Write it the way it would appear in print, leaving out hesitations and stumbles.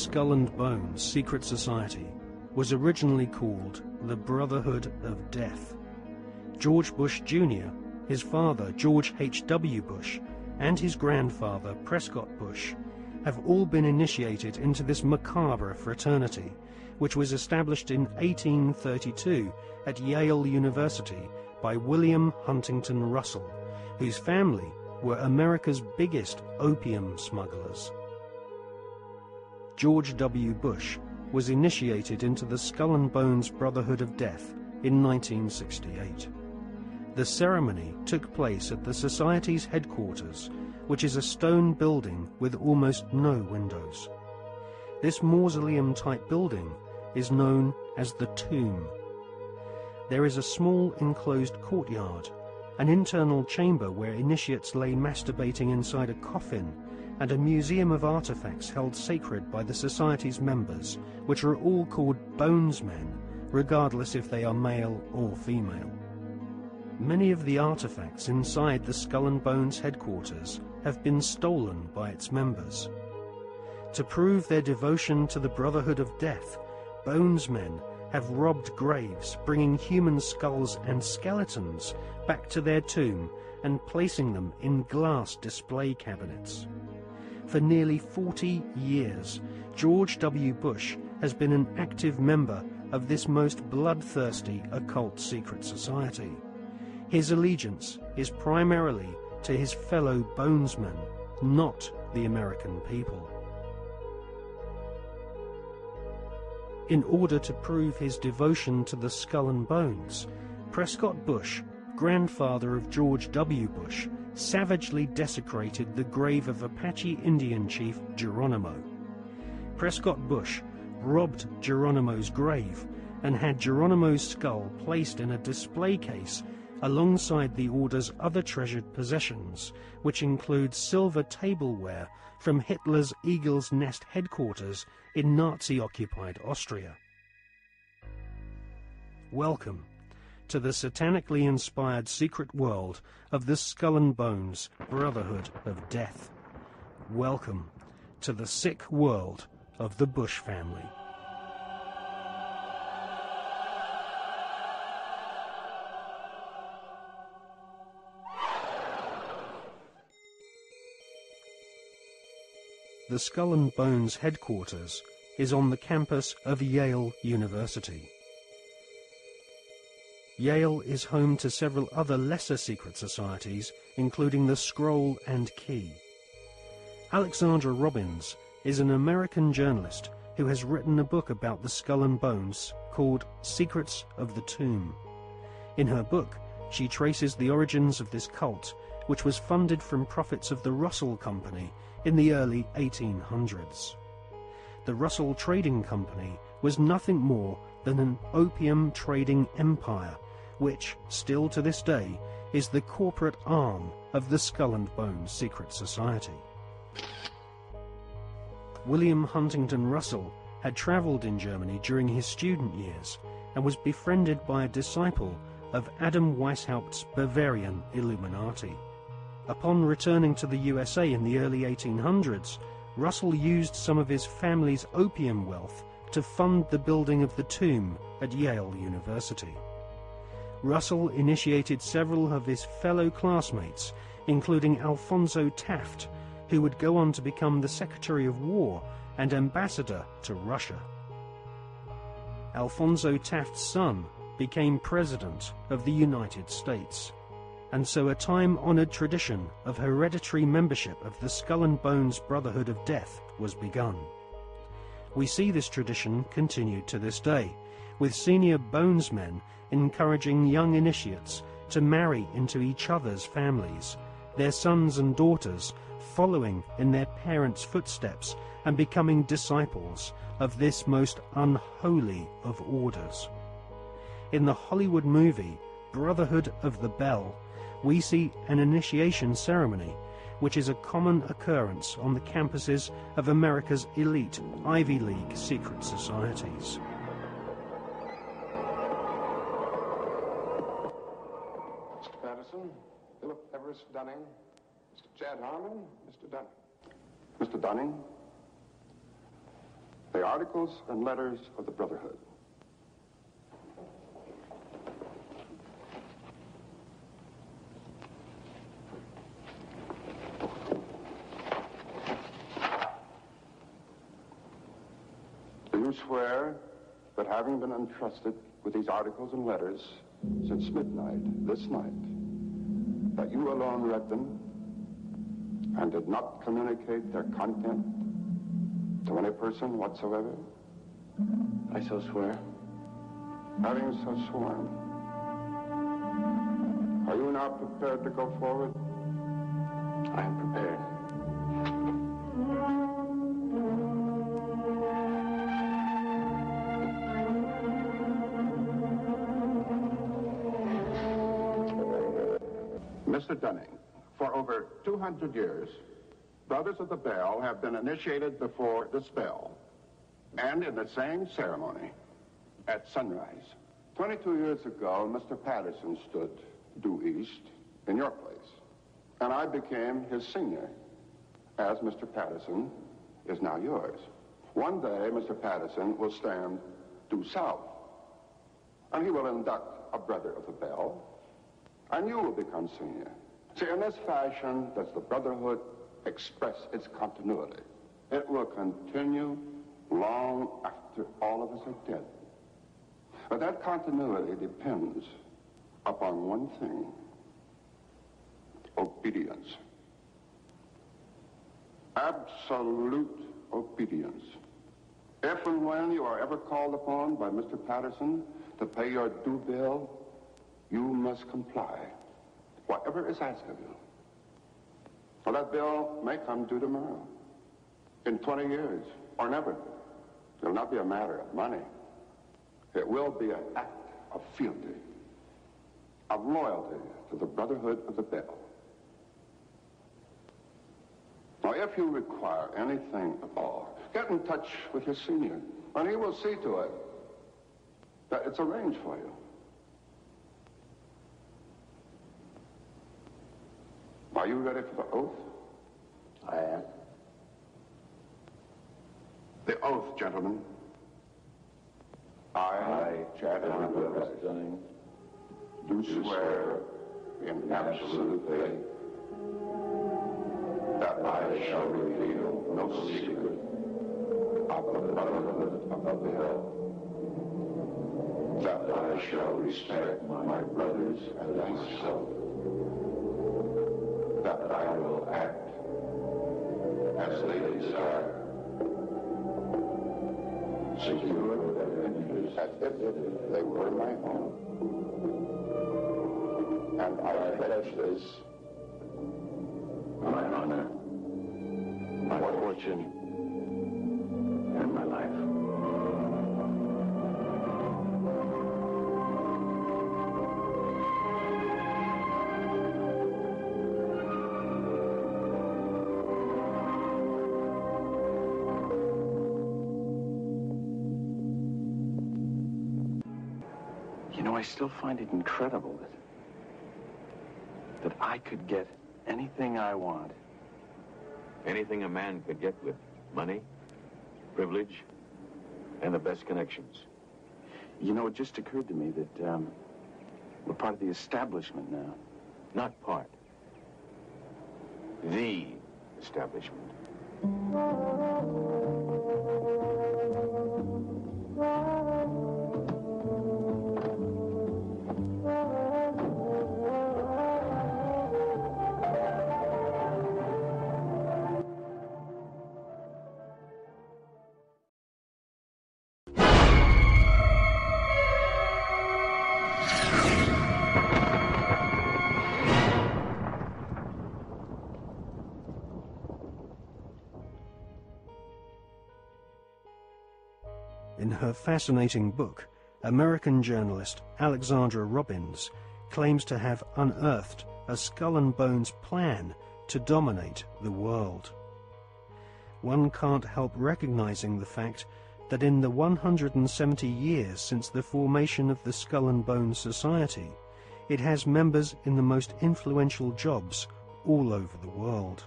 Skull and Bones secret society was originally called the Brotherhood of Death. George Bush Jr., his father George H.W. Bush, and his grandfather Prescott Bush have all been initiated into this macabre fraternity, which was established in 1832 at Yale University by William Huntington Russell, whose family were America's biggest opium smugglers. George W. Bush was initiated into the Skull and Bones Brotherhood of Death in 1968. The ceremony took place at the Society's headquarters, which is a stone building with almost no windows. This mausoleum-type building is known as the Tomb. There is a small enclosed courtyard, an internal chamber where initiates lay masturbating inside a coffin, and a museum of artifacts held sacred by the Society's members, which are all called bonesmen, regardless if they are male or female. Many of the artifacts inside the Skull and Bones headquarters have been stolen by its members. To prove their devotion to the Brotherhood of Death, bonesmen have robbed graves, bringing human skulls and skeletons back to their tomb and placing them in glass display cabinets. For nearly 40 years, George W. Bush has been an active member of this most bloodthirsty occult secret society. His allegiance is primarily to his fellow bonesmen, not the American people. In order to prove his devotion to the Skull and Bones, Prescott Bush, grandfather of George W. Bush, savagely desecrated the grave of Apache Indian chief Geronimo. Prescott Bush robbed Geronimo's grave and had Geronimo's skull placed in a display case alongside the order's other treasured possessions, which include silver tableware from Hitler's Eagle's Nest headquarters in Nazi-occupied Austria. Welcome to the satanically inspired secret world of the Skull and Bones Brotherhood of Death. Welcome to the sick world of the Bush family. The Skull and Bones headquarters is on the campus of Yale University. Yale is home to several other lesser secret societies, including the Scroll and Key. Alexandra Robbins is an American journalist who has written a book about the Skull and Bones called Secrets of the Tomb. In her book, she traces the origins of this cult, which was funded from profits of the Russell Company in the early 1800s. The Russell Trading Company was nothing more than an opium trading empire, which, still to this day, is the corporate arm of the Skull and Bones secret society. William Huntington Russell had travelled in Germany during his student years and was befriended by a disciple of Adam Weishaupt's Bavarian Illuminati. Upon returning to the USA in the early 1800s, Russell used some of his family's opium wealth to fund the building of the tomb at Yale University. Russell initiated several of his fellow classmates, including Alphonso Taft, who would go on to become the Secretary of War and ambassador to Russia. Alphonso Taft's son became President of the United States, and so a time-honored tradition of hereditary membership of the Skull and Bones Brotherhood of Death was begun. We see this tradition continued to this day, with senior bonesmen encouraging young initiates to marry into each other's families, their sons and daughters following in their parents' footsteps and becoming disciples of this most unholy of orders. In the Hollywood movie Brotherhood of the Bell, we see an initiation ceremony, which is a common occurrence on the campuses of America's elite Ivy League secret societies. Mr. Patterson, Philip Everest Dunning, Mr. Chad Harmon, Mr. Dunning. Mr. Dunning? The Articles and Letters of the Brotherhood. Do you swear that having been entrusted with these articles and letters since midnight this night, that you alone read them and did not communicate their content to any person whatsoever? I so swear. Having so sworn, are you now prepared to go forward? I am prepared. Mr. Dunning, for over 200 years, Brothers of the Bell have been initiated before the spell and in the same ceremony at sunrise. 22 years ago, Mr. Patterson stood due east in your place, and I became his senior, as Mr. Patterson is now yours. One day, Mr. Patterson will stand due south, and he will induct a Brother of the Bell, and you will become senior. See, in this fashion does the Brotherhood express its continuity. It will continue long after all of us are dead. But that continuity depends upon one thing: obedience. Absolute obedience. If and when you are ever called upon by Mr. Patterson to pay your due bill, you must comply, whatever is asked of you. Well, that bill may come due tomorrow, in 20 years, or never. It will not be a matter of money. It will be an act of fealty, of loyalty to the Brotherhood of the Bell. Now, if you require anything at all, get in touch with your senior, and he will see to it that it's arranged for you. Are you ready for the oath? I am. The oath, gentlemen. I, Chadwick Dunning, do swear in absolute faith that I shall reveal no secret of the Brotherhood of the Bell, that I shall respect my brothers and myself, that I will act as they desire, secure their interests as if they were my own. And I pledge this, my honor, my fortune, and my life. You know, I still find it incredible that I could get anything I want. Anything a man could get with money, privilege, and the best connections. You know, it just occurred to me that we're part of the establishment now. Not part. The establishment. In her fascinating book, American journalist Alexandra Robbins claims to have unearthed a skull and bones plan to dominate the world. One can't help recognizing the fact that in the 170 years since the formation of the Skull and Bones Society, it has members in the most influential jobs all over the world.